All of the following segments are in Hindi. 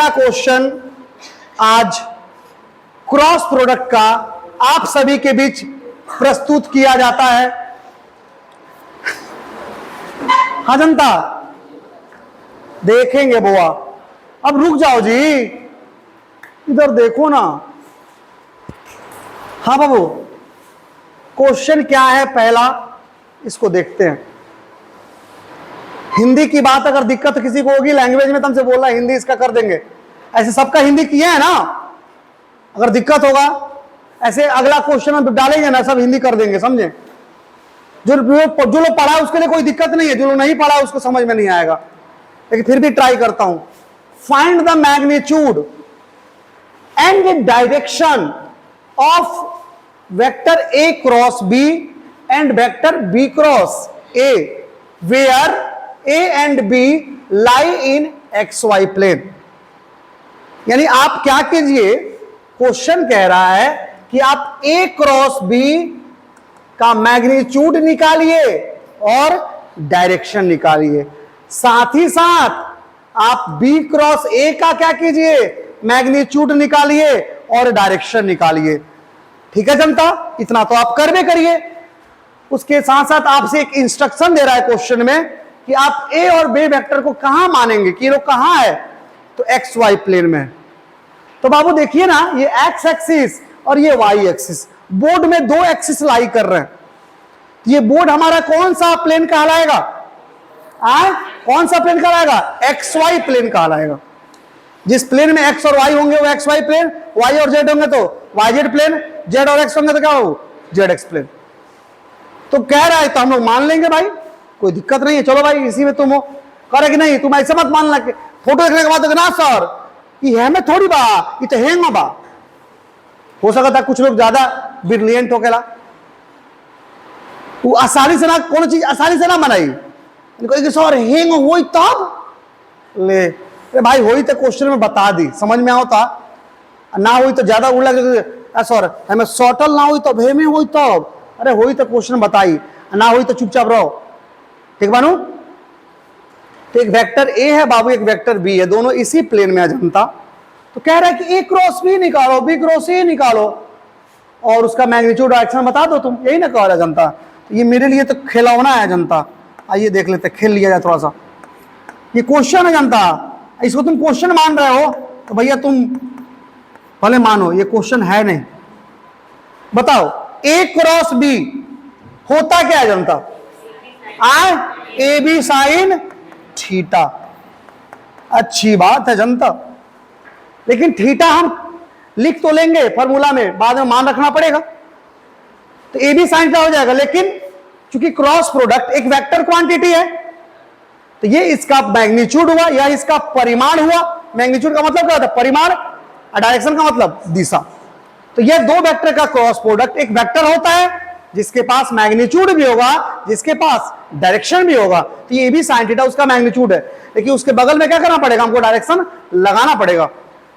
पहला क्वेश्चन आज क्रॉस प्रोडक्ट का आप सभी के बीच प्रस्तुत किया जाता है। हाँ जनता, देखेंगे बुआ, अब रुक जाओ जी, इधर देखो ना। हाँ बाबू, क्वेश्चन क्या है पहला, इसको देखते हैं। हिंदी की बात अगर दिक्कत किसी को होगी लैंग्वेज में, तुमसे बोला हिंदी इसका कर देंगे। ऐसे सबका हिंदी किया है ना, अगर दिक्कत होगा ऐसे अगला क्वेश्चन हम डालेंगे ना, सब हिंदी कर देंगे, समझे। जो लोग पढ़ा उसके लिए कोई दिक्कत नहीं है, जो लोग नहीं पढ़ा उसको समझ में नहीं आएगा, लेकिन फिर भी ट्राई करता हूं। Find the magnitude and the direction of vector A cross B and vector B cross A where A and B lie in X Y plane. यानी आप क्या कीजिए, क्वेश्चन कह रहा है कि आप ए क्रॉस बी का मैग्नीट्यूड निकालिए और डायरेक्शन निकालिए, साथ ही साथ आप बी क्रॉस ए का क्या कीजिए, मैग्नीट्यूड निकालिए और डायरेक्शन निकालिए। ठीक है जनता, इतना तो आप कर भी करिए। उसके साथ साथ आपसे एक इंस्ट्रक्शन दे रहा है क्वेश्चन में कि आप ए और बी वेक्टर को कहां मानेंगे, कि ये लोग कहां है, तो एक्स वाई प्लेन में। तो बाबू देखिए ना, ये एक्स एक्सिस और ये वाई एक्सिस, बोर्ड में दो एक्सिस लाई कर रहे हैं। ये बोर्ड हमारा कौन सा प्लेन कहलाएगा, कौन सा प्लेन कहलाएगा, एक्स वाई प्लेन कहलाएगा। जिस प्लेन में एक्स और वाई होंगे वो एक्स वाई प्लेन, वाई और जेड होंगे तो वाई जेड प्लेन, जेड और एक्स होंगे तो क्या हो, जेड एक्स प्लेन। तो कह रहा है तो हम लोग मान लेंगे भाई, कोई दिक्कत नहीं है। चलो भाई इसी में तुम हो, करे कि नहीं, तुम ऐसे मत मान लगे फोटो देखने के बाद ना सर ये है में थोड़ी बा, ये तो हैंग बा। हो सकता है कुछ लोग ज्यादा ब्रिलियंट हो गया, वो आसानी से ना कौन चीज आसानी से ना बनाई, सर हैंग हो तब ले भाई होई तो क्वेश्चन में बता दी, समझ में आओ था, ना हुई तो ज्यादा उड़ सर हमें सॉटल ना हुई तो भे में हुई तब, अरे हुई तो क्वेश्चन बताई, ना हुई तो चुपचाप रहो। ठीक बानू, तो एक वेक्टर ए है बाबू, एक वेक्टर बी है, दोनों इसी प्लेन में है जनता। तो कह रहा है कि ए क्रॉस बी निकालो, बी क्रॉस ए निकालो और उसका मैग्नीट्यूड डायरेक्शन बता दो तुम, यही ना कह रहा जनता। तो ये मेरे लिए तो खिलौना है जनता, आइए देख लेते, खेल लिया जाए थोड़ा सा। ये क्वेश्चन है जनता, इसको तुम क्वेश्चन मान रहे हो तो भैया तुम भले मानो, ये क्वेश्चन है नहीं। बताओ ए क्रॉस बी होता क्या है जनता, ए बी साइन थीटा। अच्छी बात है जनता, लेकिन थीटा हम लिख तो लेंगे फॉर्मूला में, बाद में मान रखना पड़ेगा, तो ए बी साइन थीटा हो जाएगा। लेकिन चूंकि क्रॉस प्रोडक्ट एक वेक्टर क्वांटिटी है, तो ये इसका मैग्नीट्यूड हुआ या इसका परिमाण हुआ। मैग्नीट्यूड का मतलब क्या होता है, परिमाण, और डायरेक्शन का मतलब दिशा। तो ये दो वेक्टर का क्रॉस प्रोडक्ट एक वेक्टर होता है जिसके पास मैग्नीट्यूड भी होगा, जिसके पास डायरेक्शन भी होगा। तो ये भी साइन थीटा उसका मैग्नीट्यूड है, लेकिन उसके बगल में क्या करना पड़ेगा, हमको डायरेक्शन लगाना पड़ेगा।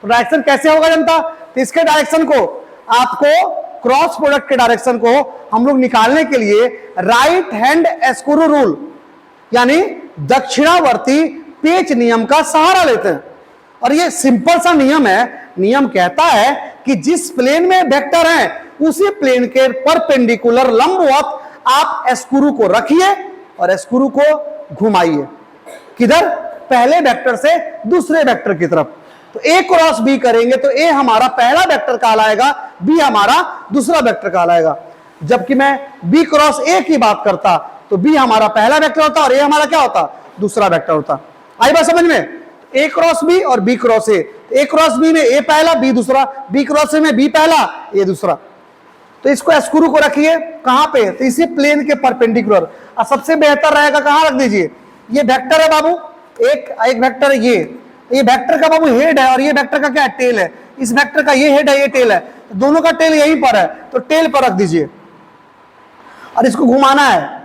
तो डायरेक्शन कैसे होगा जनता, तो इसके डायरेक्शन को आपको, क्रॉस प्रोडक्ट के डायरेक्शन को हम लोग निकालने के लिए राइट हैंड स्क्रू रूल यानी दक्षिणावर्ती पेच नियम का सहारा लेते हैं। और ये सिंपल सा नियम है, नियम कहता है कि जिस प्लेन में वेक्टर है उसी प्लेन के परपेंडिकुलर लंबवत आप स्क्रू को रखिए और स्क्रू को घुमाइए, किधर, पहले वेक्टर से दूसरे वेक्टर की तरफ। तो ए क्रॉस बी करेंगे तो ए हमारा पहला वेक्टर कहलाएगा, बी हमारा दूसरा वेक्टर कहलाएगा। जबकि मैं बी क्रॉस ए की बात करता तो बी हमारा पहला वेक्टर होता और ए हमारा क्या होता, दूसरा वेक्टर होता। आई बात समझ में, ए क्रॉस बी और B cross A, A cross B में ए पहला बी दूसरा, बी क्रॉस ए में बी पहला ए दूसरा। तो इसको स्क्रू को रखिए कहां पे, तो इसी प्लेन के परपेंडिकुलर। और सबसे बेहतर रहेगा कहां रख दीजिए, ये वेक्टर है बाबू, एक वेक्टर है, ये वेक्टर का बाबू हेड है और ये वेक्टर का क्या है, टेल है। इस वेक्टर का ये हेड है, ये टेल है, तो दोनों का टेल यहीं पर है, तो टेल पर रख दीजिए और इसको घुमाना है।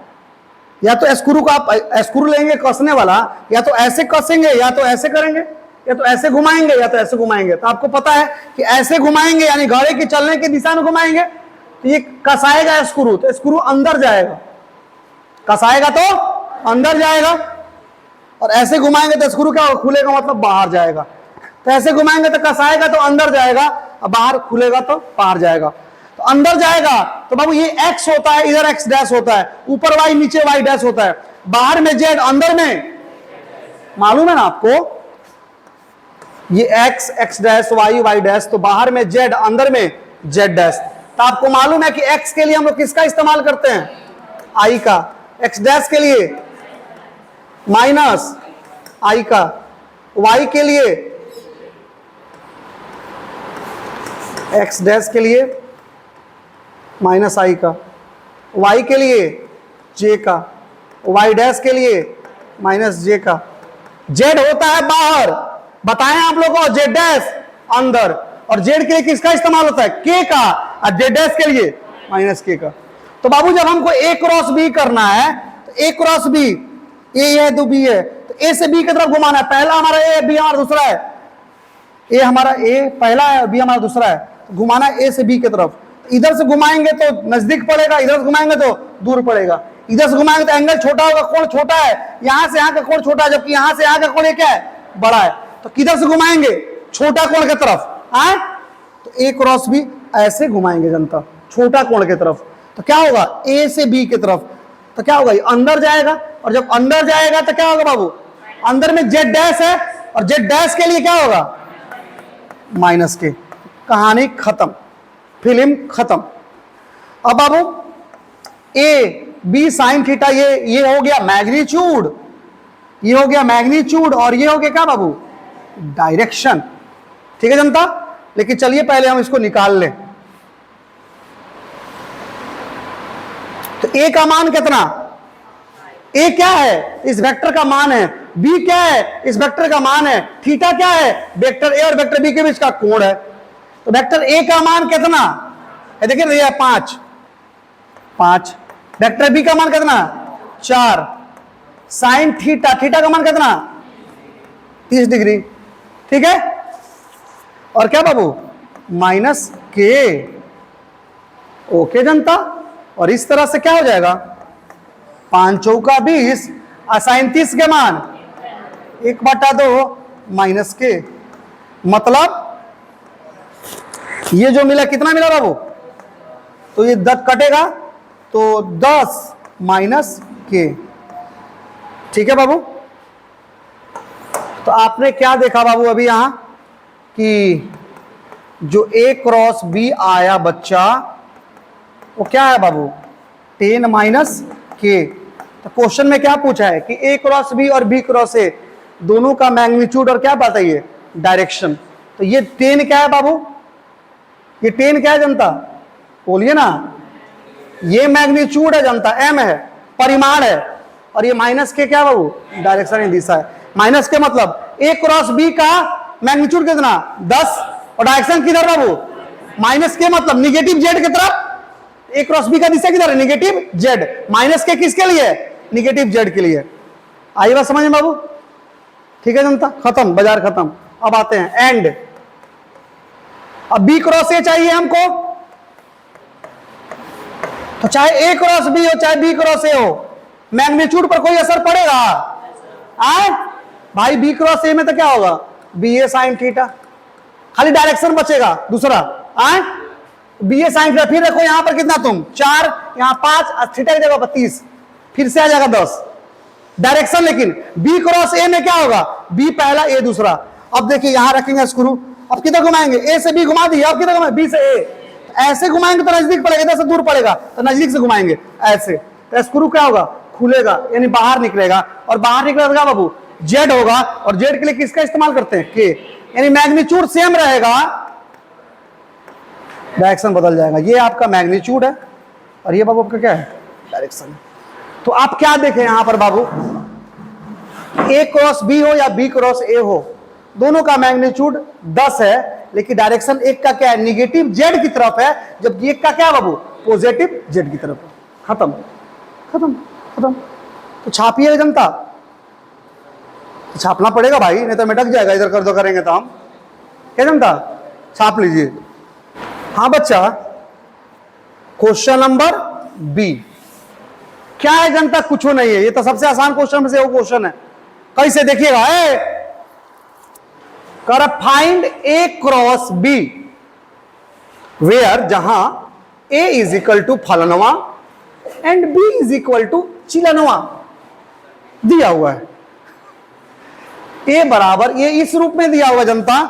या तो स्क्रू का आप स्क्रू लेंगे कसने वाला, या तो ऐसे कसेंगे, या तो ऐसे करेंगे, या तो ऐसे घुमाएंगे, या तो ऐसे घुमाएंगे। तो आपको पता है कि ऐसे घुमाएंगे यानी घोड़े की चलने की दिशा में घुमाएंगे तो ये कसाएगा स्क्रू, तो स्क्रू अंदर जाएगा, कसाएगा तो अंदर जाएगा, और ऐसे घुमाएंगे तो स्क्रू क्या खुलेगा, मतलब बाहर जाएगा। तो ऐसे घुमाएंगे तो कस आएगा तो अंदर जाएगा, और बाहर खुलेगा तो बाहर जाएगा। तो अंदर जाएगा तो बाबू ये x होता है, इधर x डैश होता है, ऊपर y नीचे y डैश होता है, बाहर में z अंदर में, मालूम है ना आपको, ये x x dash y y dash, तो बाहर में z अंदर में z डैश। तो आपको मालूम है कि x के लिए हम लोग किसका इस्तेमाल करते हैं, i का, x डैश के लिए माइनस i का, y के लिए x डैश के लिए माइनस i का, y के लिए j का, y डैश के लिए माइनस j का। z होता है बाहर, बताएं आप लोगों को, z डैश अंदर, और z के लिए किसका इस्तेमाल होता है, k का, और z डैश के लिए माइनस k का। तो बाबू जब हमको a क्रॉस b करना है, तो a क्रॉस b, a है तो b है, तो a से b की तरफ घुमाना है, पहला हमारा a है, b हमारा दूसरा है, a हमारा a पहला है, b हमारा दूसरा है, तो घुमाना है a से b की तरफ। इधर से घुमाएंगे तो नजदीक पड़ेगा, इधर से घुमाएंगे तो दूर पड़ेगा, इधर से घुमाएंगे तो एंगल छोटा होगा, कोण छोटा है, यहां से यहां का कोण छोटा है, जबकि यहां से यहां का कोण क्या है, बड़ा है। तो किधर से घुमाएंगे, छोटा कोण की तरफ, तो a क्रॉस b ऐसे घुमाएंगे जनता, छोटा कोण की तरफ। तो क्या होगा, a से b की तरफ, तो क्या होगा, ये अंदर जाएगा, और जब अंदर जाएगा तो क्या होगा बाबू, अंदर में z डैश है, और z डैश के लिए क्या होगा, माइनस के। कहानी खत्म, फिल्म खत्म। अब बाबू a b साइन थीटा, ये हो गया मैग्नीट्यूड, ये हो गया मैग्नीट्यूड, और ये हो गया क्या बाबू, डायरेक्शन। ठीक है जनता, लेकिन चलिए पहले हम इसको निकाल लें। तो a का मान कितना, a क्या है, इस वेक्टर का मान है, b क्या है, इस वेक्टर का मान है, थीटा क्या है, वेक्टर a और वेक्टर b के बीच का कोण है। तो वेक्टर a का मान कितना है, देखिए ये 5, वेक्टर b का मान कितना, 4, साइन थीटा, थीटा का मान कितना, 30 डिग्री। ठीक है, और क्या बाबू, माइनस के। ओके जनता, और इस तरह से क्या हो जाएगा, 5 चौका 20, साइन 30 के मान 1/2 माइनस के। मतलब ये जो मिला कितना मिला बाबू, तो ये 10 कटेगा तो 10 माइनस के। ठीक है बाबू, तो आपने क्या देखा बाबू अभी यहां कि जो a क्रॉस b आया बच्चा, वो क्या है बाबू, 10 माइनस के। तो क्वेश्चन में क्या पूछा है कि a क्रॉस b और b क्रॉस a दोनों का मैग्नीट्यूड और क्या बताइए, डायरेक्शन। तो ये 10 क्या है बाबू, ये 10 क्या है जनता, बोलिए ना, ये मैग्नीट्यूड है जनता, m है, परिमाण है, और ये माइनस के क्या बाबू, डायरेक्शन या दिशा है। माइनस के मतलब a क्रॉस b का मैग्नीट्यूड कितना, 10, और डायरेक्शन किधर बाबू, माइनस के मतलब निगेटिव z की तरफ। a क्रॉस b का दिशा किधर है, निगेटिव z, माइनस के किसके लिए, निगेटिव z के लिए। आइए बात समझ में बाबू। ठीक है जनता, खत्म, बाजार खत्म। अब आते हैं एंड। अब b क्रॉस a चाहिए हमको, तो चाहे a क्रॉस b हो चाहे b क्रॉस a हो, मैग्नीट्यूड पर कोई असर पड़ेगा, भाई b क्रॉस a में तो क्या होगा, बी ए साइन थीटा, खाली डायरेक्शन बचेगा दूसरा, बी ए साइन थीटा। फिर देखो यहां पर कितना, तुम 4, यहां 5, थीटा की जगह पर 30, फिर से आ जाएगा 10 डायरेक्शन। लेकिन b क्रॉस a में क्या होगा, b पहला a दूसरा। अब देखिए यहां रखेंगे स्क्रू, अब किधर घुमाएंगे, a से b घुमा दिए, अब किधर घुमाएंगे, b से a, ऐसे घुमाएंगे तो नजदीक पड़ेगा, इधर से दूर पड़ेगा तो नजदीक से घुमाएंगे ऐसे, तो स्क्रू क्या होगा, खुलेगा, यानी बाहर निकलेगा, और बाहर निकलेगा बाबू z होगा, और z के लिए किसका इस्तेमाल करते हैं, k, यानी मैग्नीट्यूड सेम रहेगा, डायरेक्शन बदल जाएगा। ये आपका मैग्नीट्यूड है, और ये बाबू आपका क्या है, डायरेक्शन। तो आप क्या देखें यहां पर बाबू, a क्रॉस b हो या b क्रॉस a हो, दोनों का मैग्नीट्यूड 10 है, लेकिन डायरेक्शन एक का क्या है, निगेटिव z की तरफ है, जबकि एक का क्या है बाबू, पॉजिटिव z की तरफ है। खत्म खत्म खत्म। तो छापिए जनता, छापना पड़ेगा भाई, नहीं तो मिटक जाएगा, इधर कर दो करेंगे तो हम, क्या जनता, छाप लीजिए। हाँ बच्चा, क्वेश्चन नंबर बी क्या है जनता, कुछ नहीं है, ये तो सबसे आसान क्वेश्चन में से वो क्वेश्चन है। कैसे देखिएगा, कर find a cross b where, जहां ए इज इक्वल टू फलनवा and b is equal to चिलनवा दिया हुआ है। ए बराबर, ये इस रूप में दिया हुआ है जनता,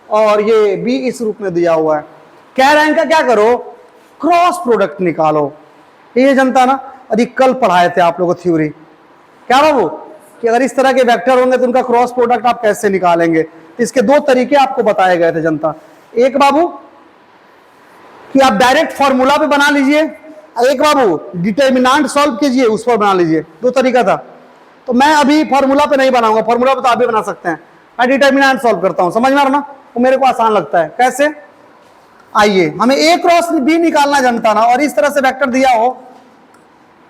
और ये बी इस रूप में दिया हुआ है। कह रहे हैं इनका क्या करो, क्रॉस प्रोडक्ट निकालो। ये जनता ना, अरे कल पढ़ाए थे आप लोगों को थ्योरी, क्या बाबू, कि अगर इस तरह के वेक्टर होंगे तो उनका क्रॉस प्रोडक्ट आप कैसे निकालेंगे। तो इसके दो तरीके आपको बताए गए थे जनता। एक बाबू कि आप डायरेक्ट फॉर्मूला पे बना लीजिए, एक बाबू डिटर्मिनेंट सॉल्व कीजिए, उस पर बना लीजिए। दो तरीका था। तो मैं अभी फॉर्मूला पे नहीं बनाऊंगा, फॉर्मूला पे तो आप भी बना सकते हैं। मैं डिटर्मिनेंट सॉल्व करता हूं, समझ में आ रहा ना, वो मेरे को आसान लगता है। कैसे, आइए, हमें ए क्रॉस बी निकालना जनता ना, और इस तरह से वेक्टर दिया हो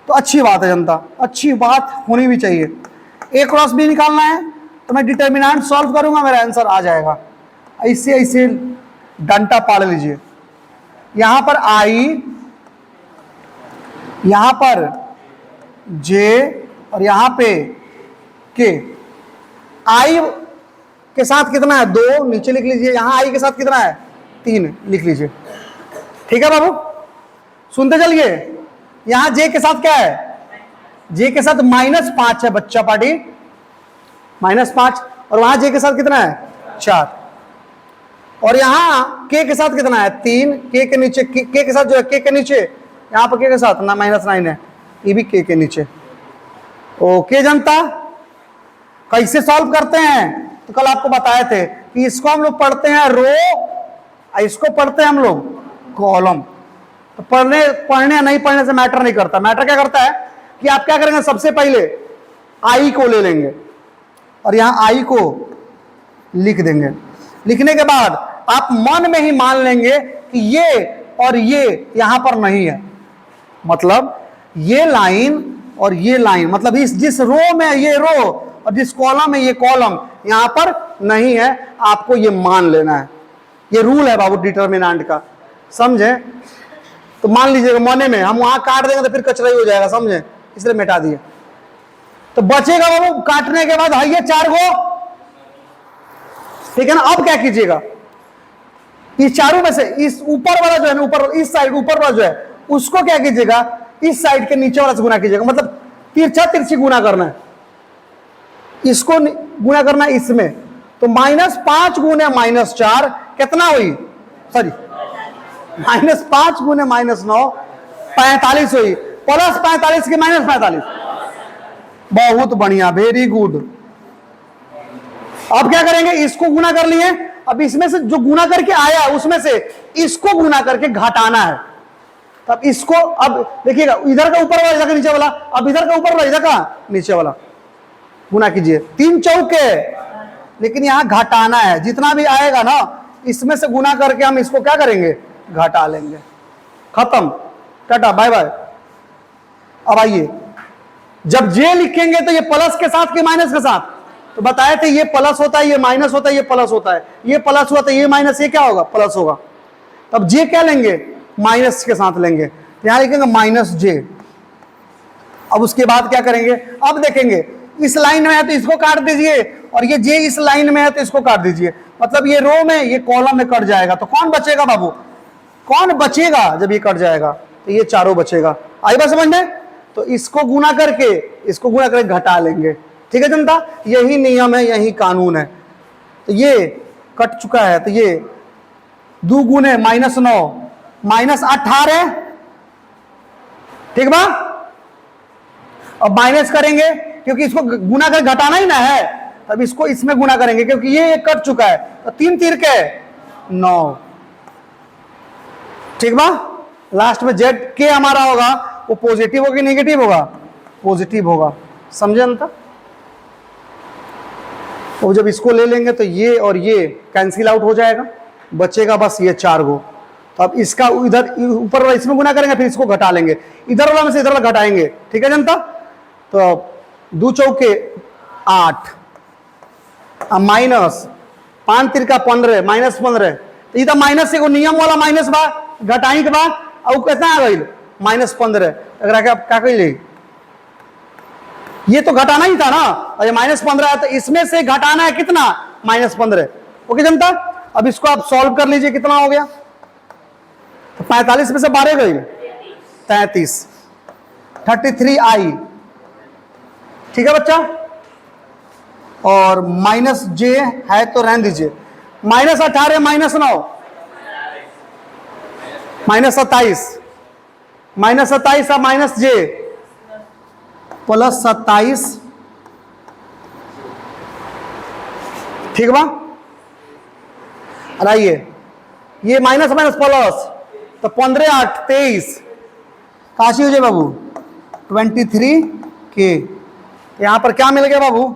तो अच्छी बात है जनता, अच्छी बात होनी भी चाहिए। ए क्रॉस बी निकालना है तो मैं डिटर्मिनेंट सॉल्व करूंगा, मेरा आंसर आ जाएगा। ऐसे ऐसे डंटा पाड़ लीजिए, यहां पर आई, यहां पर जे, और यहां पे के। आई के साथ कितना है, 2, नीचे लिख लीजिए। यहां आई के साथ कितना है, 3, लिख लीजिए। ठीक है बाबू, सुनते चलिए। यहां जे के साथ क्या है, जे के साथ -5 है बच्चा पार्टी, -5, और वहां जे के साथ कितना है, 4, और यहां के साथ कितना है, 3, के नीचे, के के साथ जो है, के नीचे, यहां पर के के साथ ना -9 है, ये भी के नीचे। ओके जनता, कैसे सॉल्व करते हैं, तो कल आपको बताए थे कि इसको हम लोग पढ़ते हैं रो, इसको पढ़ते हैं हम लोग कॉलम। तो पढ़ने या नहीं पढ़ने से मैटर नहीं करता। मैटर क्या करता है कि आप क्या करेंगे, सबसे पहले आई को ले लेंगे और यहां आई को लिख देंगे। लिखने के बाद आप मन में ही मान लेंगे कि ये और ये यहां पर नहीं है, मतलब ये लाइन और ये लाइन, मतलब इस जिस रो में ये रो और जिस कॉलम में ये कॉलम यहां पर नहीं है, आपको ये मान लेना है। ये रूल है बाबू डिटर्मिनेंट का, समझे। तो मान लीजिएगा मने में, हम वहां काट देंगे तो फिर कचरा ही हो जाएगा, समझे, इसलिए मिटा दिए। तो बचेगा बाबू काटने के बाद ये 4 गो, ठीक है ना। अब क्या कीजिएगा, इस चारों में से इस ऊपर वाला जो है ना, ऊपर इस साइड ऊपर वाला जो है, उसको क्या कीजिएगा, इस साइड के नीचे वाला से गुना कीजिएगा, मतलब तिरछा तिरछी गुना करना है, इसको गुना करना है इसमें। तो -5 गुने -4 कितना हुई, सॉरी -5 गुने -9 45 हुई, +45 की -45। बहुत बढ़िया, वेरी गुड। अब क्या करेंगे, इसको गुना कर लिए, अब इसमें से जो गुना करके आया उसमें से इसको गुना करके घटाना है। तब इसको, अब देखिएगा, इधर का ऊपर वाला, इधर का नीचे वाला, अब इधर का ऊपर वाला, इधर का नीचे वाला, गुना कीजिए। 3 चौके, लेकिन यहां घटाना है। जितना भी आएगा ना, इसमें से गुना करके हम इसको क्या करेंगे, घटा लेंगे। खत्म, टाटा बाय बाय। अब आइए, जब जे लिखेंगे तो ये प्लस के साथ कि माइनस के साथ, तो बताए थे ये प्लस होता है, ये माइनस होता है, ये प्लस होता है, ये प्लस हुआ तो ये माइनस, ये क्या होगा, प्लस होगा। तब जे क्या लेंगे, माइनस के साथ लेंगे, यहां लिखेंगे -j। अब उसके बाद क्या करेंगे, अब देखेंगे इस लाइन में है तो इसको काट दीजिए, और ये जे इस लाइन में है तो इसको काट दीजिए, मतलब ये रो में, ये कॉलम में कट जाएगा। तो कौन बचेगा बाबू, कौन बचेगा जब ये कट जाएगा, तो ये चारों बचेगा। आई बात समझ में। तो इसको गुना करके घटा लेंगे। ठीक है जनता, यही नियम है, यही कानून है। तो ये कट चुका है, तो ये 2 गुने -9 -18, ठीक बा। अब माइनस करेंगे क्योंकि इसको गुना कर घटाना ही ना है, तब इसको इसमें गुना करेंगे क्योंकि ये कट चुका है। तो 3 3 के 9, ठीक बा। लास्ट में जेड के हमारा होगा, वो पॉजिटिव होगा कि नेगेटिव होगा, पॉजिटिव होगा, समझे अंतर। तो जब इसको ले लेंगे तो ये और ये कैंसिल आउट हो जाएगा, बचेगा बस ये 4 गो। तो अब इसका इधर ऊपर वाला इसमें गुना करेंगे, फिर इसको घटा लेंगे, इधर वाला में से इधर वाला घटाएंगे। ठीक है जनता। तो 2 चौके 8, माइनस 5 तिरका 15, -15। तो इधर माइनस से नियम वाला माइनस बा, घटाई के बाद अब कितना आ गई, -15। अगर क्या कही, ये तो घटाना ही था ना, और ये -15 है, तो इसमें से घटाना है कितना, -15। ओके जनता, अब इसको आप सॉल्व कर लीजिए, कितना हो गया? तो 45 में से 12 गई 33, 33i, ठीक है बच्चा। और माइनस जे है तो रहने दीजिए, -18 -9 -27, -27 और माइनस जे प्लस 27, ठीक बा। और आइए ये माइनस माइनस प्लस, तो 15 8 23, काशी हो जाए बाबू 23 के। यहां पर क्या मिल गया बाबू?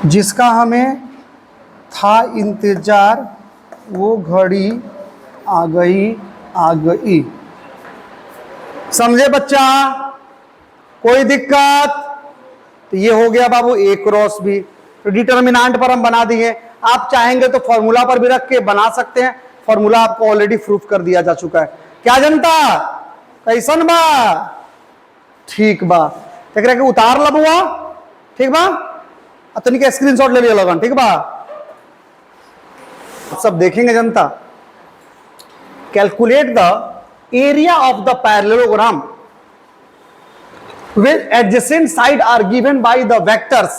जिसका हमें था इंतजार वो घड़ी आ गई। समझे बच्चा? कोई दिक्कत? तो ये हो गया बाबू ए क्रॉस बी। तो डिटर्मिनेंट पर हम बना दिए, आप चाहेंगे तो फॉर्मूला पर भी रख के बना सकते हैं, फॉर्मूला आपको ऑलरेडी प्रूफ कर दिया जा चुका है। क्या जनता कैसन बा? ठीक बा, देख रहे उतार लबुआ, ठीक बा। तनिक स्क्रीनशॉट ले लिया लगन, ठीक बा। सब देखेंगे जनता। Calculate the area of the parallelogram with adjacent side are given by the vectors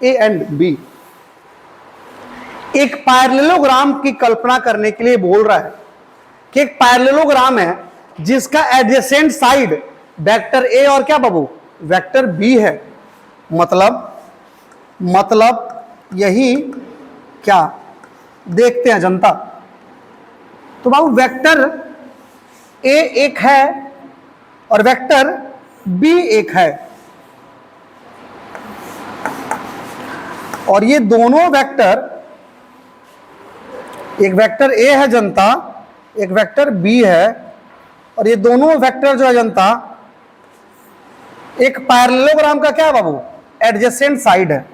a and b। एक पैरेललोग्राम की कल्पना करने के लिए बोल रहा है कि एक पैरेललोग्राम है जिसका एडजेसेंट साइड वेक्टर ए और क्या बाबू वेक्टर बी है। मतलब यही क्या देखते हैं जनता। तो बाबू वेक्टर ए एक है और वेक्टर बी एक है, और ये दोनों वेक्टर, एक वेक्टर ए है जनता, एक वेक्टर बी है, और ये दोनों वेक्टर जो है जनता एक पैरेललोग्राम का क्या है बाबू एडजेसेंट साइड है।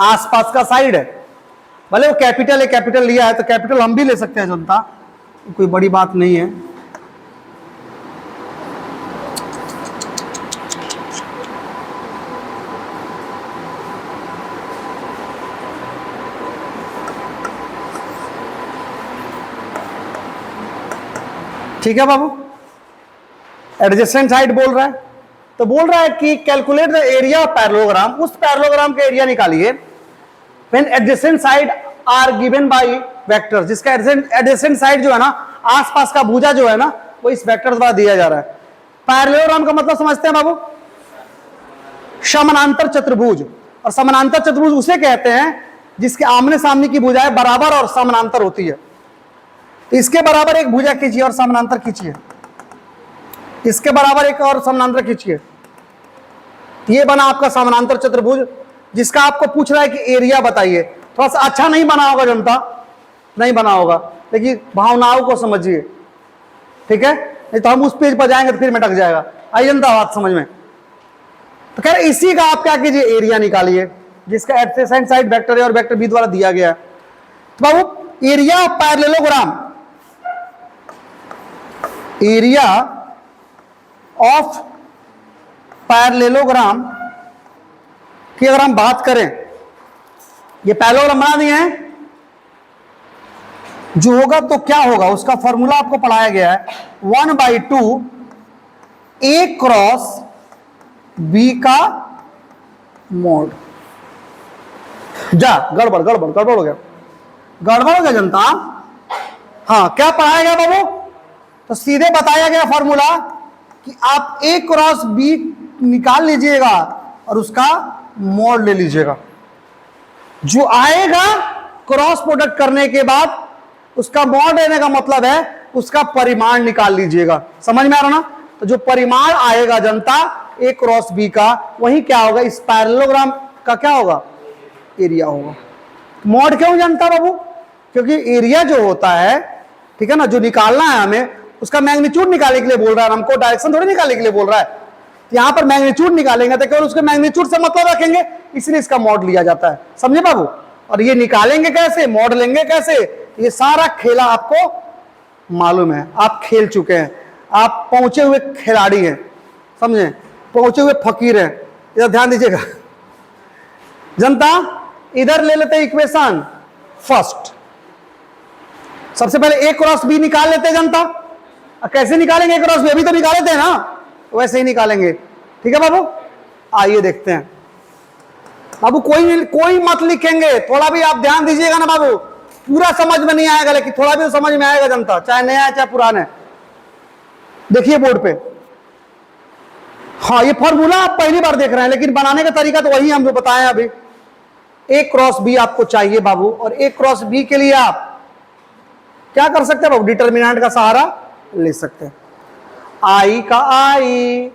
आसपास का साइड है, भले वो कैपिटल है, कैपिटल लिया है तो कैपिटल हम भी ले सकते हैं जनता, कोई बड़ी बात नहीं है। ठीक है बाबू, एडजेसेंट साइड बोल रहा है, तो बोल रहा है कि calculate the area of parallelogram, उस पैरेललोग्राम का एरिया निकालिए when adjacent side are given by vector, जिसका एडजेसेंट साइड जो है ना आसपास का भुजा जो है ना वो इस वेक्टर द्वारा दिया जा रहा है। पैरेललोग्राम का मतलब समझते हैं बाबू समानांतर चतुर्भुज, और समानांतर चतुर्भुज उसे कहते हैं जिसके आमने सामने की भुजाएं बराबर और समानांतर होती है। तो इसके बराबर एक भुजा खींचिए और समानांतर खींचिए, इसके बराबर एक और समानांतर खींचिए, ये बना आपका समानांतर चतुर्भुज, जिसका आपको पूछ रहा है कि एरिया बताइए। थोड़ा सा अच्छा नहीं बना होगा जनता, नहीं बना होगा, लेकिन भावनाओं को समझिए, ठीक है, नहीं तो हम उस पेज पर जाएंगे तो फिर मटक जाएगा। आई जनता बात समझ में? तो कह रहे इसी का आप क्या कीजिए एरिया निकालिए जिसका एडजेसेंट साइड वेक्टर ए और वेक्टर बी द्वारा दिया गया है। तो बाबू area of parallelogram, area of parallelogram की अगर हम बात करें, ये पैरेललोग्राम बना दिए हैं, जो होगा तो क्या होगा उसका फॉर्मूला आपको पढ़ाया गया है 1/2 ए क्रॉस बी का मोड। जा गड़बड़ हो गया जनता। हाँ क्या पढ़ाया गया बाबू? तो सीधे बताया गया फॉर्मूला कि आप ए क्रॉस बी निकाल लीजिएगा और उसका मोड ले लीजिएगा, जो आएगा क्रॉस प्रोडक्ट करने के बाद उसका मोड लेने का मतलब है उसका परिमाण निकाल लीजिएगा। समझ में आ रहा ना? तो जो परिमाण आएगा जनता ए क्रॉस बी का, वही क्या होगा इस पैरेललोग्राम का क्या होगा एरिया होगा। मोड क्यों जनता बाबू? क्योंकि एरिया जो होता है, ठीक है ना, जो निकालना है हमें उसका मैग्नीट्यूड निकालने के लिए बोल रहा है, हमको डायरेक्शन थोड़ी निकालने के लिए बोल रहा है। यहां पर मैग्नीट्यूड निकालेंगे तो केवल उसके मैग्नीट्यूड से मतलब रखेंगे, इसलिए इसका मॉड लिया जाता है। समझे बाबू? और ये निकालेंगे कैसे, मॉड लेंगे कैसे, ये सारा खेला आपको मालूम है, आप खेल चुके हैं, आप पहुंचे हुए खिलाड़ी हैं, समझे, पहुंचे हुए फकीर हैं, इधर ध्यान दीजिएगा जनता, इधर ले लेते इक्वेशन फर्स्ट, सबसे पहले ए क्रॉस बी निकाल लेते जनता। कैसे निकालेंगे ए क्रॉस बी, अभी तो निकाले थे ना, वैसे ही निकालेंगे। ठीक है बाबू, आइए देखते हैं। बाबू कोई मत लिखेंगे, थोड़ा भी आप ध्यान दीजिएगा ना बाबू, पूरा समझ में नहीं आएगा, लेकिन थोड़ा भी समझ में आएगा जनता, चाहे नया है चाहे पुराना है। देखिए बोर्ड पे, हाँ ये फॉर्मूला आप पहली बार देख रहे हैं, लेकिन बनाने का तरीका तो वही हम जो बताए अभी। ए क्रॉस बी आपको चाहिए बाबू, और ए क्रॉस बी के लिए आप क्या कर सकते हैं बाबू, डिटर्मिनेंट का सहारा ले सकते हैं। आई का आई,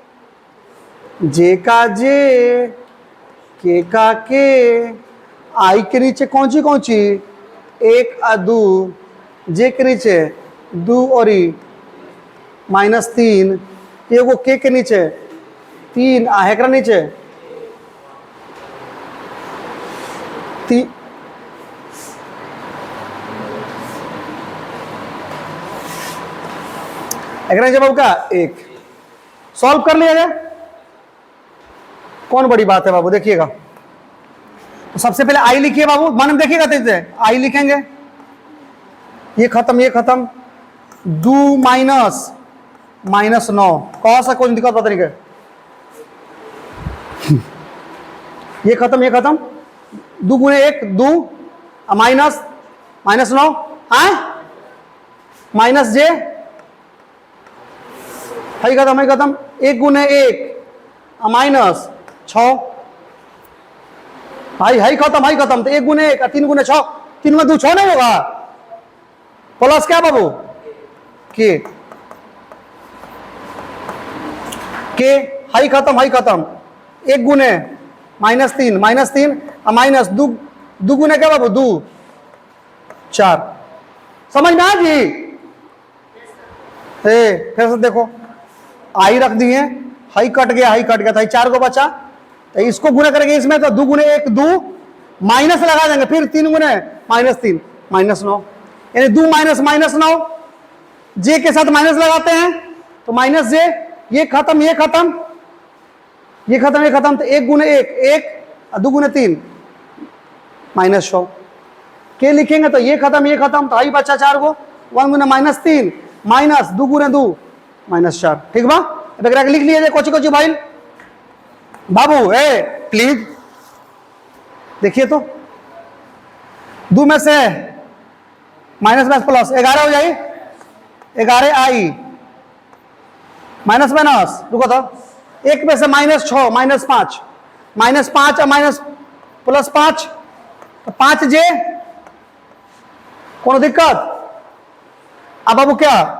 जे का जे, के का के, आई के नीचे कौन सी एक आ दू, जे के नीचे दू और ई -3, एगो के नीचे 3 आ एकरा नीचे 3, एकरा नीचे बाबू का 1। सॉल्व कर लिया जाए, कौन बड़ी बात है बाबू। देखिएगा तो सबसे पहले आई लिखिए बाबू, मन में देखिएगा तेज से, आई लिखेंगे, ये खत्म, दू -9, कौन सा कोई दिक्कत पता नहीं क्या, ये खत्म, 2 गुणे 1 2, -9 माइनस जे, हाई खत्म, 1 गुणे 1 -6, हाई खत्म, तो 1 गुणे 1 3 गुणे 6, 3 में 2 6 नहीं होगा, प्लस क्या बाबू के हाई खत्म, 1 गुणे -3 माइनस 2 गुणे क्या बाबू 2 4, समझ में आ जी। फिर से देखो, आई रख दिए, हाई कट गया था, 4 को बचा, तो इसको गुना करेंगे इसमें, तो 2 गुणे 1 2, माइनस लगा देंगे, फिर 3 गुणे -3 -9, यानी 2 -9, जे के साथ माइनस लगाते हैं तो माइनस जे, ये खत्म, तो 1 गुणे 1 2 गुणे 3 -6, के लिखेंगे तो ये खत्म, तो आई बचा 4 को, 1 गुणे -3 माइनस 2 गुणे 2 -4, ठीक बा। लिख लीजिए कोची भाई बाबू, प्लीज देखिए तो, 2 में से माइनस प्लस 11 हो जाए, 11 आई माइनस रुको तो, 1 में से -6 -5 और माइनस प्लस 5, तो 5 जे, कौन दिक्कत। अब बाबू क्या,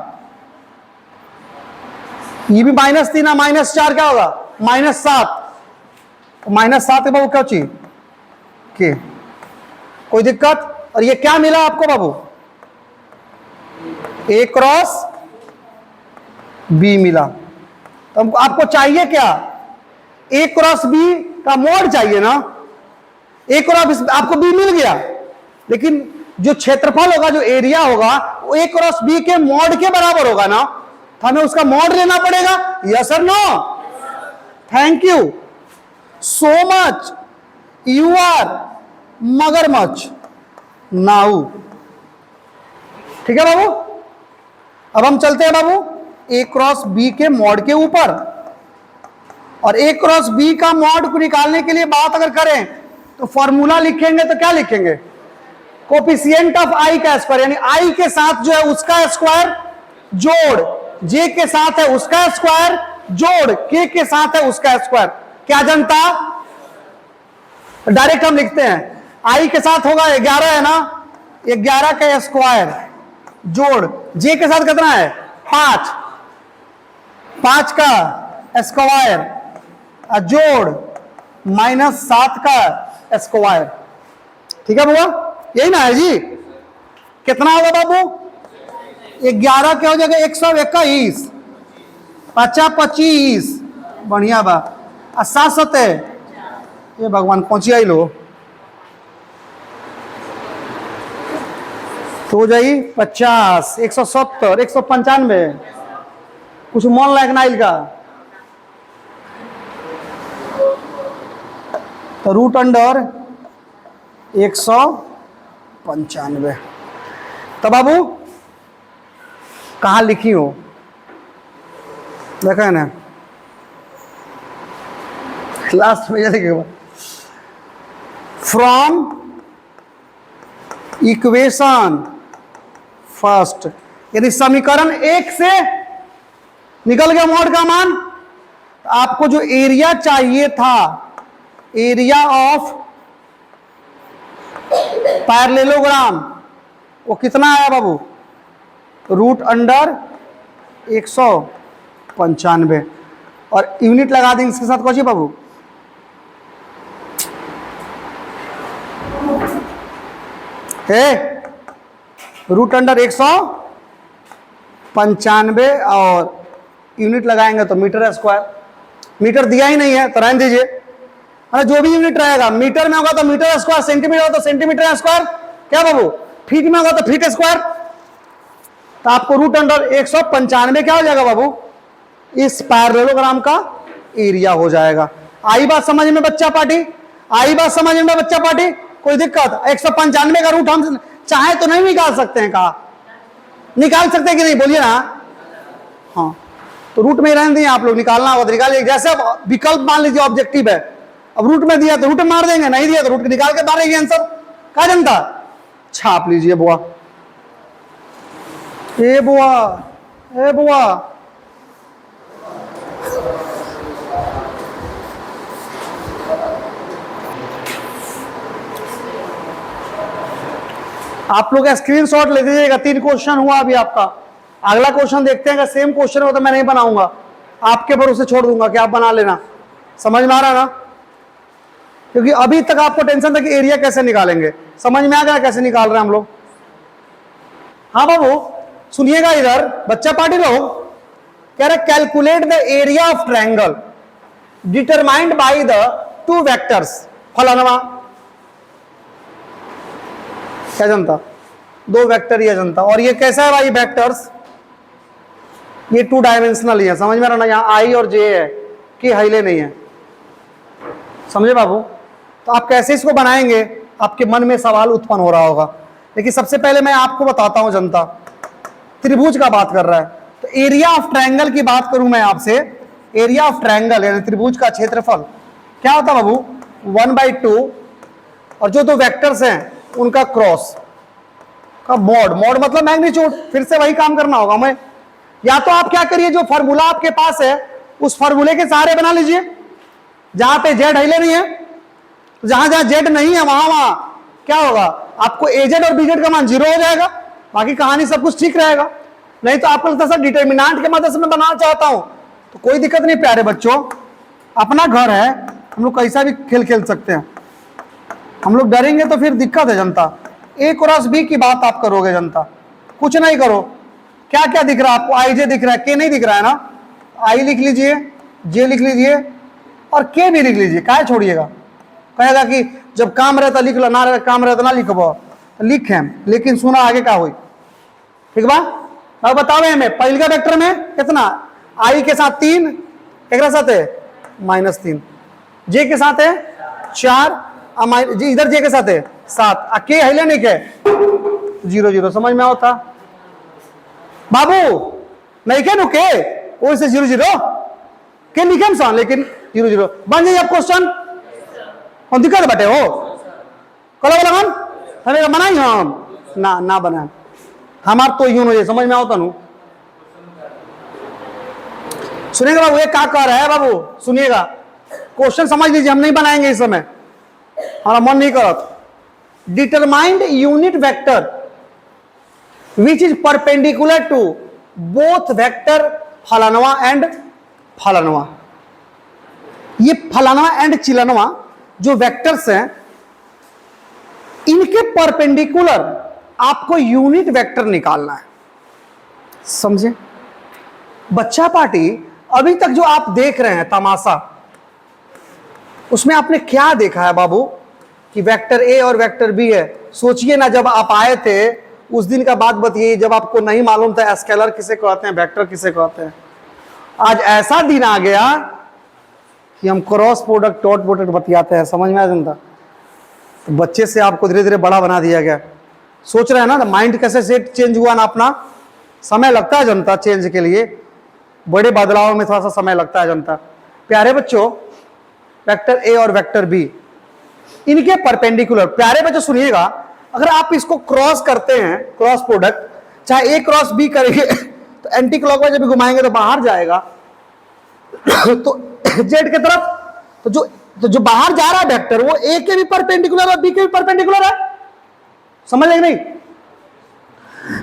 ये भी -3 -4 क्या होगा -7, -7 है बाबू, क्या चीज के, कोई दिक्कत। और ये क्या मिला आपको बाबू, ए क्रॉस बी मिला। तो आपको चाहिए क्या, ए क्रॉस बी का मोड चाहिए ना, ए क्रॉस आपको बी मिल गया, लेकिन जो क्षेत्रफल होगा, जो एरिया होगा, वो ए क्रॉस बी के मोड के बराबर होगा ना, तो हमें उसका मोड लेना पड़ेगा, यस और no. Thank you so much, you are मगरमच्छ नाउ। ठीक है बाबू, अब हम चलते हैं बाबू ए क्रॉस बी के मॉड के ऊपर, और ए क्रॉस बी का मॉड को निकालने के लिए बात अगर करें तो फॉर्मूला लिखेंगे तो क्या लिखेंगे, कोफिशिएंट ऑफ आई का स्क्वायर, यानी आई के साथ जो है उसका स्क्वायर जोड़, जे के साथ है उसका स्क्वायर जोड़, के साथ है उसका स्क्वायर। क्या जनता, डायरेक्ट हम लिखते हैं, आई के साथ होगा 11 है ना, 11 का स्क्वायर जोड़, जे के साथ कितना है 5 का स्क्वायर जोड़ -7 का स्क्वायर। ठीक है बुआ, यही ना है जी। कितना होगा बाबू, 11 क्या हो जाएगा 121, 25, बढ़िया बा, 7 7 ये भगवान पहुंची आई लो, तो हो जाएगी 50, 170, 195, कुछ मन लायक नाइल का तो रूट अंडर 195। तो बाबू कहाँ लिखी हो, देखा है ना लास्ट में लिखे फ्रॉम इक्वेशन फर्स्ट, यदि समीकरण 1 से निकल गया मोड का मान, तो आपको जो एरिया चाहिए था, एरिया ऑफ पैरेललोग्राम, वो कितना आया बाबू, रूट अंडर 195। और यूनिट लगा देंगे इसके साथ कौन सी बाबू, रूट अंडर 195 और यूनिट लगाएंगे तो मीटर स्क्वायर। मीटर दिया ही नहीं है तो रहने दीजिए, अरे जो भी यूनिट रहेगा, मीटर में होगा तो मीटर स्क्वायर, सेंटीमीटर होगा तो सेंटीमीटर स्क्वायर, क्या बाबू फीट में होगा तो फीट स्क्वायर। तो आपको रूट अंडर 195 क्या हो जाएगा बाबू, इस पैरेललोग्राम का एरिया हो जाएगा। आई बात समझ में बच्चा पार्टी, आई बात समझ में बच्चा पार्टी, कोई दिक्कत? 195 का रूट हम चाहे तो नहीं निकाल सकते हैं, कहा निकाल सकते हैं कि नहीं, बोलिए ना। हाँ तो रूट में ही रहने दिए, आप लोग निकालना होगा तो निकालिए। जैसे अब विकल्प मान लीजिए ऑब्जेक्टिव है, अब रूट में दिया तो रूट में मार देंगे, नहीं दिया तो रूट निकाल के मारेंगे आंसर, क्या जनता छाप लीजिए बुआ, ए बुआ, ए बुआ। आप लोग स्क्रीनशॉट ले दीजिएगा, 3 क्वेश्चन हुआ अभी आपका। अगला क्वेश्चन देखते हैं, अगर सेम क्वेश्चन हो तो मैं नहीं बनाऊंगा, आपके भरोसे छोड़ दूंगा कि आप बना लेना। समझ में आ रहा ना, क्योंकि अभी तक आपको टेंशन था कि एरिया कैसे निकालेंगे, समझ में आ गया कैसे निकाल रहे हैं हम लोग। हाँ बाबू सुनिएगा इधर, बच्चा पार्टी लोग कह रहे calculate the area of triangle determined by the 2 vectors फलाना, क्या जनता 2 वेक्टर ये जनता। और ये कैसा है भाई वेक्टर्स, ये 2 डायमेंशनल ही है, समझ में आ रहा ना, यहाँ आई और जे है कि हाईले नहीं है, समझे बाबू। तो आप कैसे इसको बनाएंगे, आपके मन में सवाल उत्पन्न हो रहा होगा, लेकिन सबसे पहले मैं आपको बताता हूं जनता, त्रिभुज का बात कर रहा है तो एरिया ऑफ ट्रायंगल की बात करूं मैं आपसे। एरिया ऑफ ट्रायंगल यानी त्रिभुज का क्षेत्रफल क्या होता बाबू, 1/2 और जो 2 वेक्टर्स हैं उनका क्रॉस का मॉड। मॉड मतलब मैग्नीट्यूड, फिर से वही काम करना होगा हमें। या तो आप क्या करिए, जो फॉर्मूला आपके पास है उस फॉर्मूले के सहारे बना लीजिए, जहां पे जेड हिले नहीं है, जहां जहां जेड नहीं है वहां वहां क्या होगा, आपको एजेड और बीजेड का मान 0 हो जाएगा, बाकी कहानी सब कुछ ठीक रहेगा। नहीं तो आपको लगता है सर डिटर्मिनेंट के मदद से मैं बनाना चाहता हूं, तो कोई दिक्कत नहीं प्यारे बच्चों, अपना घर है, हम लोग कैसा भी खेल खेल सकते हैं। हम लोग डरेंगे तो फिर दिक्कत है जनता। ए क्रॉस बी की बात आप करोगे जनता, कुछ नहीं करो। क्या क्या दिख रहा है आपको, आई जे दिख रहा है, के नहीं दिख रहा है ना, आई लिख लीजिए, जे लिख लीजिए और के भी लिख लीजिए, क्या छोड़िएगा। कहेगा कि जब काम रहता लिख लो, ना रहता काम रहता ना लिखबो, तो लिखे, लेकिन सुना आगे क्या हुई, ठीक बा। अब बताओ हमें पहले वेक्टर में कितना, आई के साथ 3, एक साथ है -3, जे के साथ है 4, इधर जे के साथ है 7, के हिले नहीं के 0 0, समझ में होता बाबू नहीं के नुके वो से 0 0 के लिखे सान, लेकिन 0 0 बन जाइए। अब क्वेश्चन कौन दिक्कत बैठे हो, कलो बोला हम हमें बनाई हम ना ना बना हमार तो यूं हो, समझ में आता नू। सुनिएगा बाबू, ये क्या कह रहा है बाबू, सुनिएगा क्वेश्चन समझ लीजिए, हम नहीं बनाएंगे इस समय, हमारा मन नहीं करत। Determined unit vector which is perpendicular to both vector फलानवा एंड फलानवा। ये फलानवा एंड चिलनवा जो वेक्टर्स हैं, इनके परपेंडिकुलर आपको यूनिट वेक्टर निकालना है, समझे बच्चा पार्टी। अभी तक जो आप देख रहे हैं तमाशा, उसमें आपने क्या देखा है बाबू कि वेक्टर ए और वेक्टर बी है। सोचिए ना, जब आप आए थे उस दिन का बात बताइए, जब आपको नहीं मालूम था स्केलर किसे कहते हैं, वेक्टर किसे कहते हैं। आज ऐसा दिन आ गया कि हम क्रॉस प्रोडक्ट डॉट प्रोडक्ट बतियाते हैं, समझ में आ जनता। तो बच्चे से आपको धीरे धीरे बड़ा बना दिया गया। सोच रहे हैं ना माइंड कैसे सेट चेंज हुआ ना अपना। समय लगता है जनता चेंज के लिए, बड़े बदलाव में थोड़ा सा समय लगता है जनता। प्यारे बच्चों, वेक्टर ए और वेक्टर बी इनके परपेंडिकुलर, प्यारे बच्चों सुनिएगा, अगर आप इसको क्रॉस करते हैं, क्रॉस प्रोडक्ट, चाहे ए क्रॉस बी करेंगे तो एंटी क्लॉकवाइज जब घुमाएंगे तो बाहर जाएगा तो जेड के तरफ, तो जो बाहर जा रहा है वेक्टर वो ए के भी परपेंडिकुलर और बी के भी परपेंडिकुलर है, समझ रहे नहीं।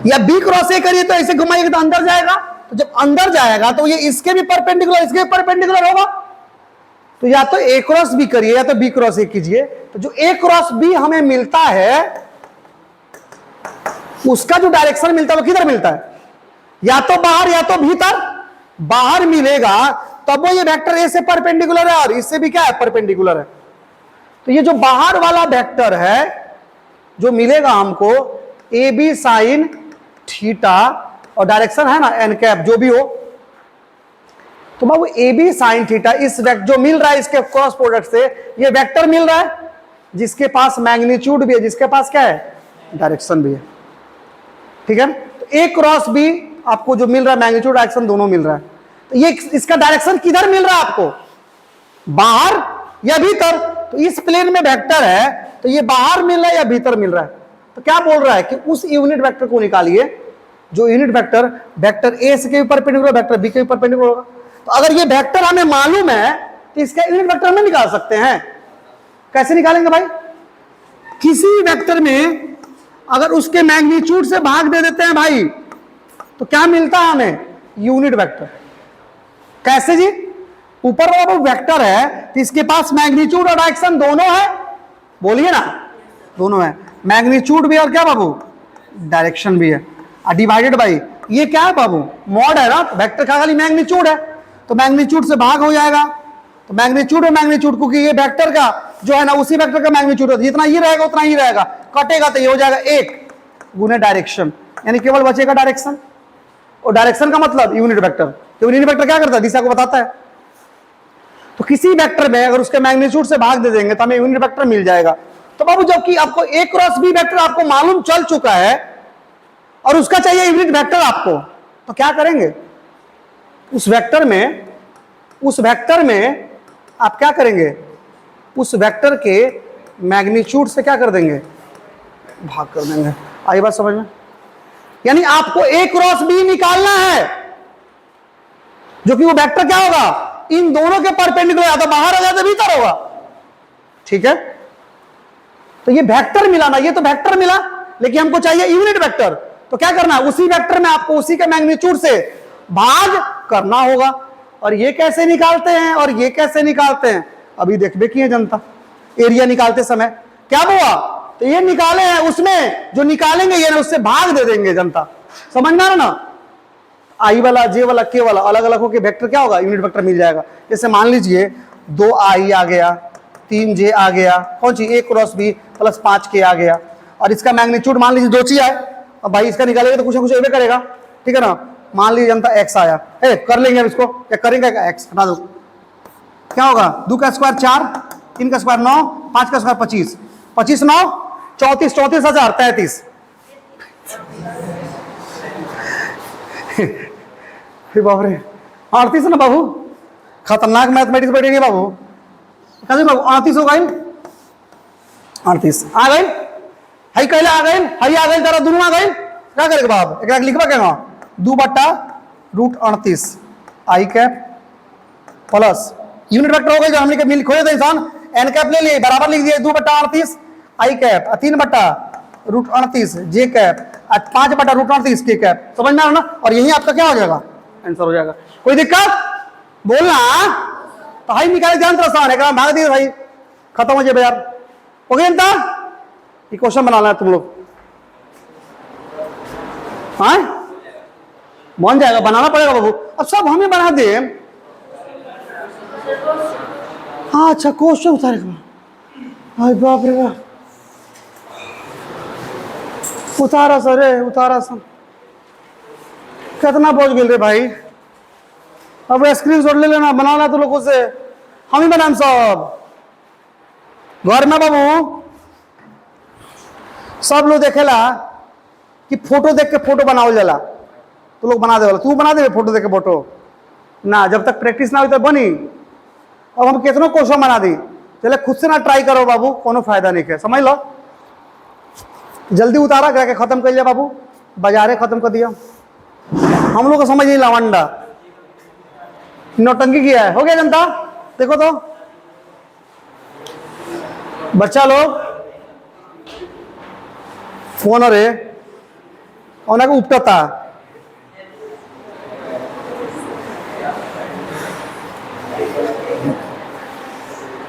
या बी क्रॉस ए करिए तो ऐसे घुमाइएगा तो अंदर जाएगा, तो जब अंदर जाएगा तो ये इसके भी परपेंडिकुलर इसके भी परपेंडिकुलर होगा। तो या तो ए क्रॉस बी करिए या तो बी क्रॉस ए कीजिए, तो जो ए क्रॉस बी हमें मिलता है उसका जो डायरेक्शन मिलता है वो किधर मिलता है, या तो बाहर या तो भीतर। बाहर मिलेगा तब वो ये वेक्टर ए से परपेंडिकुलर है और इससे भी क्या है, परपेंडिकुलर है। तो ये जो बाहर वाला वेक्टर है जो मिलेगा हमको ए बी साइन थीटा और डायरेक्शन है ना एन कैप जो भी हो, तो बाबू ए बी साइन थीटा इस जो मिल रहा है इसके क्रॉस प्रोडक्ट से ये वेक्टर मिल रहा है जिसके पास मैग्नीट्यूड भी है, जिसके पास क्या है, डायरेक्शन भी है। ठीक है, तो ए क्रॉस बी आपको जो मिल रहा है मैग्नीट्यूड डायरेक्शन दोनों मिल रहा है। तो ये इसका डायरेक्शन किधर मिल रहा है आपको, बाहर या भीतर। तो इस प्लेन में वेक्टर है तो ये बाहर मिल रहा है या भीतर मिल रहा है। तो क्या बोल रहा है कि उस यूनिट वेक्टर को निकालिए जो यूनिट वेक्टर वेक्टर ए से के परपेंडिकुलर वेक्टर बी के परपेंडिकुलर होगा। तो अगर ये वेक्टर हमें मालूम है तो इसका यूनिट वेक्टर में निकाल सकते हैं। कैसे निकालेंगे भाई, किसी वेक्टर में अगर उसके मैग्नीट्यूड से भाग दे देते हैं भाई तो क्या मिलता है हमें, यूनिट वेक्टर। कैसे जी, ऊपर वाला वो वेक्टर है तो इसके पास मैग्नीट्यूड और डायरेक्शन दोनों है, बोलिए ना, दोनों है, मैग्नीट्यूड भी और क्या बाबू, डायरेक्शन भी है। डिवाइडेड बाई ये क्या है बाबू, मॉड है ना, वेक्टर का खाली मैग्नीट्यूड है तो मैग्नीट्यूड से भाग हो जाएगा। तो मैग्नीट्यूड और मैग्नीट्यूड, क्योंकि ये वेक्टर का जो है ना उसी वेक्टर का मैग्नीट्यूड होता है, जितना ये रहेगा उतना ही रहेगा, कटेगा तो ये हो जाएगा 1 गुने डायरेक्शन, यानी केवल बचेगा डायरेक्शन। और डायरेक्शन का मतलब यूनिट वेक्टर, तो यूनिट वेक्टर क्या करता है, दिशा को बताता है। तो किसी वेक्टर में अगर उसके मैग्नीट्यूड से भाग दे देंगे तो हमें यूनिट वेक्टर मिल जाएगा। तो बाबू जबकि आपको ए क्रॉस बी वेक्टर आपको मालूम चल चुका है और उसका चाहिए यूनिट वेक्टर आपको, तो क्या करेंगे, उस वेक्टर में आप क्या करेंगे, उस वेक्टर के मैग्नीट्यूड से क्या कर देंगे, भाग कर देंगे। आई बात समझ में, यानी आपको ए क्रॉस बी निकालना है जो कि वो वेक्टर क्या होगा, इन दोनों के परपेंडिकुलर, या तो बाहर होगा या तो भीतर होगा। ठीक है, तो ये वेक्टर मिला ना, ये तो वेक्टर मिला, लेकिन हमको चाहिए यूनिट वेक्टर। तो क्या करना है, उसी वेक्टर में आपको उसी के मैग्नीट्यूड से भाग करना होगा। और ये कैसे निकालते हैं और ये कैसे निकालते हैं, अभी देखबे किए जनता, एरिया निकालते समय क्या हुआ, तो ये निकाले हैं, उसमें जो निकालेंगे ये ना उससे भाग दे देंगे जनता, समझ में आ रहा ना। आई वाला जे वाला के वाला अलग अलग होकर वेक्टर क्या होगा, यूनिट वेक्टर मिल जाएगा। जैसे मान लीजिए 2i आ गया, 3j आ गया, कौन सी ए क्रॉस बी प्लस 5k आ गया, और इसका मैग्नीट्यूड मान लीजिए 2 चीज आए। अब भाई इसका निकालेगा तो कुछ ना कुछ एबे करेगा, ठीक है ना। मान लीजिए जनता x आया, कर लेंगे अब इसको, क्या करेंगे, x हटा दो, क्या होगा, 2 का स्क्वायर 4, 3 का स्क्वायर 9, 5 का स्क्वायर 25, 25 9 34, 34,000 33। बाबू रे 38 ना बाबू, खतरनाक मैथमेटिक्स बैठेंगे बाबू, कहते बाबू 38 हो गई, 38 आ गई, हई कहले आ गई, हई आ गई, तारा दोनों आ गई, क्या करेगा बाप, एक लिखवा क्या 2/√38 आई कैप प्लस यूनिट वेक्टर हो गई जो हमने मिल खोजे थे इंसान, एन कैप ले लिए, बराबर लिख दिए 2/38 आई कैप, 3/√38 जे कैप, 5/√38 के कैप, समझ में आ रहा ना। और यही आपका क्या हो जाएगा, आंसर हो जाएगा। कोई दिक्कत बोलना, तो हाई निकाले ध्यान आसान है, भाग दिए भाई, खत्म हो जाए यार, हो गया ना। ये क्वेश्चन बनाना है तुम लोग, हाँ बन जाएगा, बनाना पड़ेगा बाबू। अब सब हमें बना दे, हाँ अच्छा क्वेश्चन उतारेगा, हाय बाप रे बाप, उतारा सर, उतारा सर, कितना पहुंच गए रे भाई। अब स्क्रीन शॉट ले लेना, बनाना तो लोगों से, हम ही बनाम सब घर में बाबू सब लोग देखेला कि फोटो देख के फोटो बनावल जाला, तो लोग बना देवला, तू बना दे फोटो देख के फोटो ना, जब तक प्रैक्टिस ना हो तो बनी। अब हम कितनों क्वेश्चन बना दी, चले खुद से ना ट्राई करो बाबू, कोनो फायदा नहीं है, समझ लो। जल्दी उतारा करके खत्म कर लिया बाबू, बाजारे खत्म कर दिया। हम लोग को समझ नहीं लवंडा नौटंकी किया है। हो गया जनता, देखो तो बच्चा लोग फोन रे उन्हें उपटता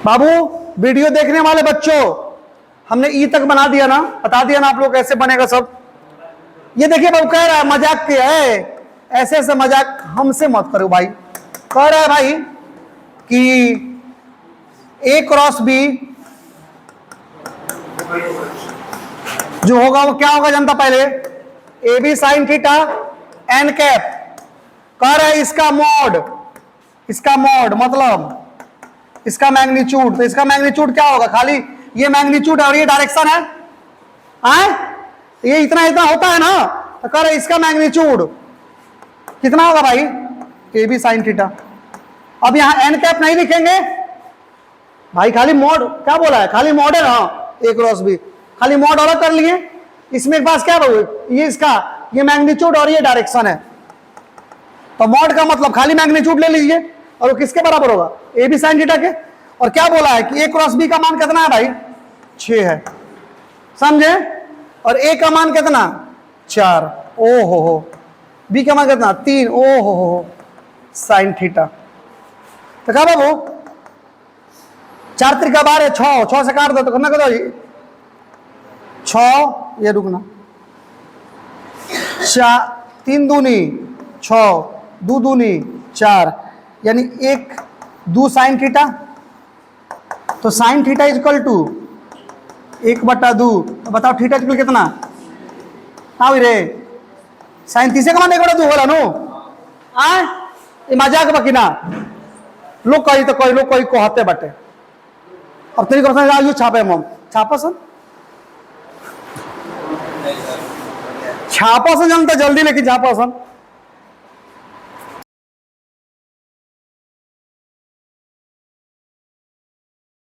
बाबू। वीडियो देखने वाले बच्चों, हमने ई तक बना दिया ना, बता दिया ना आप लोग कैसे बनेगा सब। ये देखिए बाबू कह रहा है मजाक किया है, ऐसे ऐसे मजाक हमसे मत करो भाई। कह रहा है भाई कि A क्रॉस B जो होगा वो क्या होगा जनता, पहले AB sine theta n cap. कह रहा है इसका मोड मतलब इसका मैग्नीट्यूड, तो इसका मैग्नीट्यूड क्या होगा, खाली ये मैग्नीट्यूड और ये डायरेक्शन है, ये इतना इतना होता है ना, तो कह रहे इसका मैग्नीट्यूड कितना होगा भाई, AB साइन थीटा। अब यहां n कैप नहीं लिखेंगे भाई, खाली मोड क्या बोला है, खाली मोड है ना A क्रॉस B, खाली मोड अलग कर लिए। इसमें एक बात क्या बोल, ये इसका ये मैग्नीट्यूड और ये डायरेक्शन है, तो मोड का मतलब खाली मैग्नीट्यूड ले लीजिए, और वो किसके बराबर होगा, AB साइन थीटा के। और क्या बोला है कि A क्रॉस B का मान कितना है भाई, 6 है, समझे। और A का मान कितना, 4, ओ हो, B का मान कितना, 3, ओ हो साइन थीटा। तो क्या बाबू 4 त्रिका 12 है, 6 से काट दो तो करना करो 6, ये रुकना 3 दूनी 6, 2 दूनी 4, यानी 1 2 साइन थीटा। तो sine theta is equal to 1/2। तो बताओ थीटा इक्वल कितना, हाँ रे साइन 30 का मान 1/2 होला नो, ये मजाक बकिना लोग कही तो कही लोग कही कहते बटे। अब तेरी क्वेश्चन छापे मम छापा सन जनता जल्दी, लेकिन छापा सन